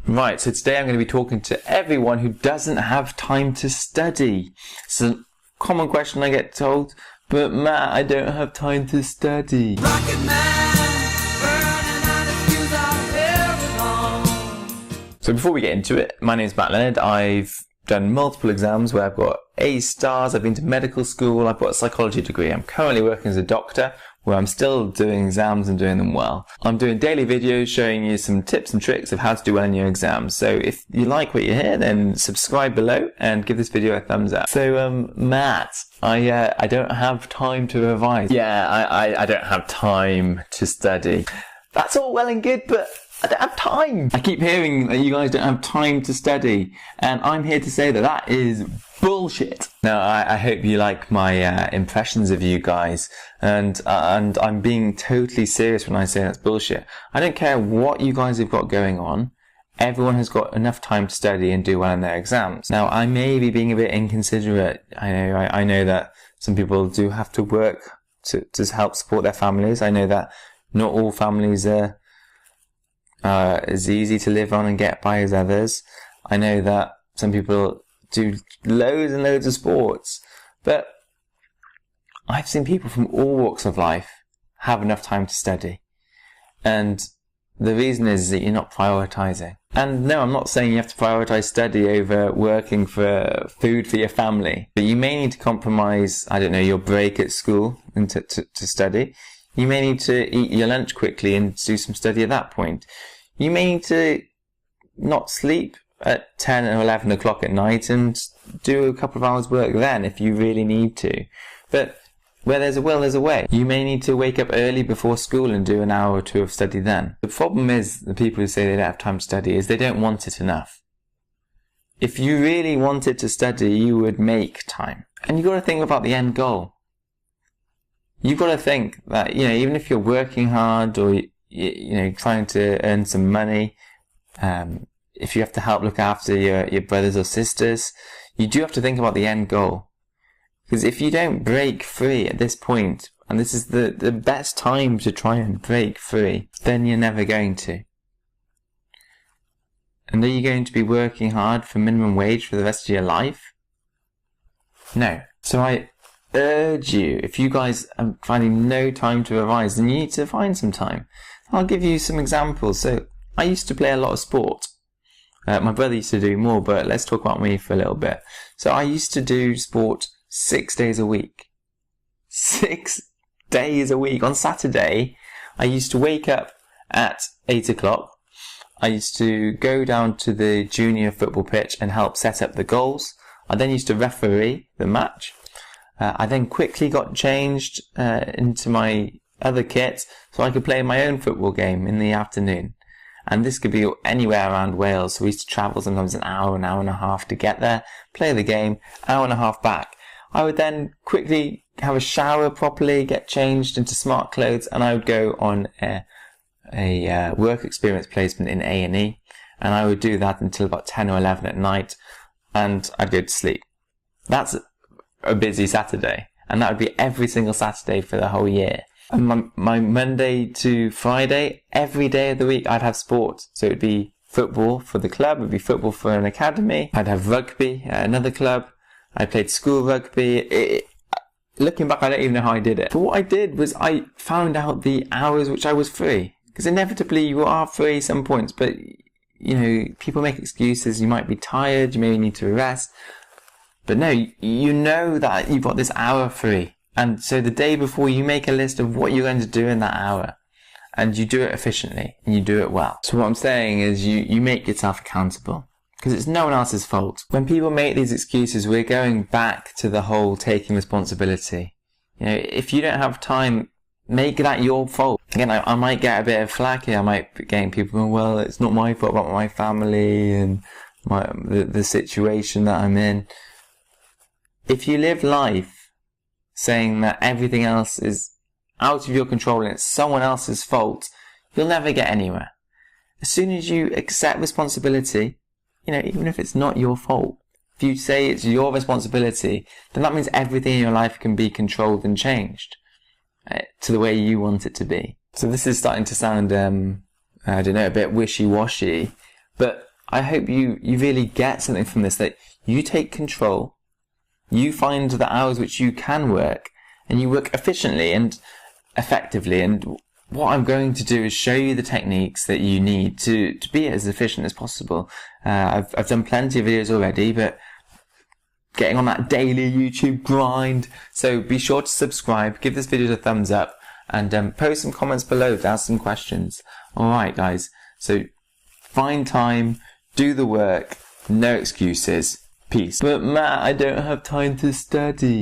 Right, so today I'm going to be talking to everyone who doesn't have time to study. It's a common question I get told, but Matt, I don't have time to study. Rocket Man, burning out his fuse out of So before we get into it, my name is Matt Leonard. I've done multiple exams where I've got A stars, I've been to medical school, I've got a psychology degree. I'm currently working as a doctor where I'm still doing exams and doing them well. I'm doing daily videos showing you some tips and tricks of how to do well in your exams. So if you like what you hear, then subscribe below and give this video a thumbs up. So Matt, I don't have time to revise. Yeah, I don't have time to study. That's all well and good, but I don't have time. I keep hearing that you guys don't have time to study, and I'm here to say that that is bullshit. Now, I hope you like my impressions of you guys, and I'm being totally serious when I say that's bullshit. I don't care what you guys have got going on. Everyone has got enough time to study and do well in their exams. Now, I may be being a bit inconsiderate. I know that some people do have to work to help support their families. I know that not all families are as easy to live on and get by as others. I know that some people do loads and loads of sports, but I've seen people from all walks of life have enough time to study, and the reason is that you're not prioritizing. And no, I'm not saying you have to prioritize study over working for food for your family, but you may need to compromise, I don't know, your break at school and to study. You may need to eat your lunch quickly and do some study at that point. You may need to not sleep at 10 or 11 o'clock at night and do a couple of hours work then if you really need to. But where there's a will, there's a way. You may need to wake up early before school and do an hour or two of study then. The problem is, the people who say they don't have time to study, is they don't want it enough. If you really wanted to study, you would make time. And you've got to think about the end goal. You've got to think that, even if you're working hard or, trying to earn some money, if you have to help look after your brothers or sisters, you do have to think about the end goal. Because if you don't break free at this point, and this is the best time to try and break free, then you're never going to. And are you going to be working hard for minimum wage for the rest of your life? No. So I urge you, if you guys are finding no time to revise, then you need to find some time. I'll give you some examples. So I used to play a lot of sport. My brother used to do more, but let's talk about me for a little bit. So I used to do sport 6 days a week. 6 days a week. On Saturday, I used to wake up at 8 o'clock. I used to go down to the junior football pitch and help set up the goals. I then used to referee the match. I then quickly got changed into my other kit so I could play my own football game in the afternoon. And this could be anywhere around Wales. So we used to travel sometimes an hour and a half to get there, play the game, hour and a half back. I would then quickly have a shower properly, get changed into smart clothes, and I would go on a work experience placement in A&E. And I would do that until about 10 or 11 at night, and I'd go to sleep. That's a busy Saturday, and that would be every single Saturday for the whole year. And my Monday to Friday, every day of the week, I'd have sport. So it'd be football for the club, it'd be football for an academy, I'd have rugby at another club, I played school rugby. Looking back, I don't even know how I did it. But what I did was I found out the hours which I was free. Because inevitably you are free at some points, but people make excuses. You might be tired, you maybe need to rest. But no, you know that you've got this hour free. And so the day before, you make a list of what you're going to do in that hour. And you do it efficiently, and you do it well. So what I'm saying is you make yourself accountable. Because it's no one else's fault. When people make these excuses, we're going back to the whole taking responsibility. If you don't have time, make that your fault. Again, I might get a bit of flack here. I might be getting people going, well, it's not my fault about my family and the situation that I'm in. If you live life saying that everything else is out of your control and it's someone else's fault, you'll never get anywhere. As soon as you accept responsibility, even if it's not your fault, if you say it's your responsibility, then that means everything in your life can be controlled and changed to the way you want it to be. So this is starting to sound, a bit wishy-washy, but I hope you really get something from this, that you take control, you find the hours which you can work, and you work efficiently and effectively. And what I'm going to do is show you the techniques that you need to be as efficient as possible. I've done plenty of videos already, but getting on that daily YouTube grind. So be sure to subscribe, give this video a thumbs up, and post some comments below to ask some questions. Alright guys, so find time, do the work, no excuses. Peace. But Matt, I don't have time to study.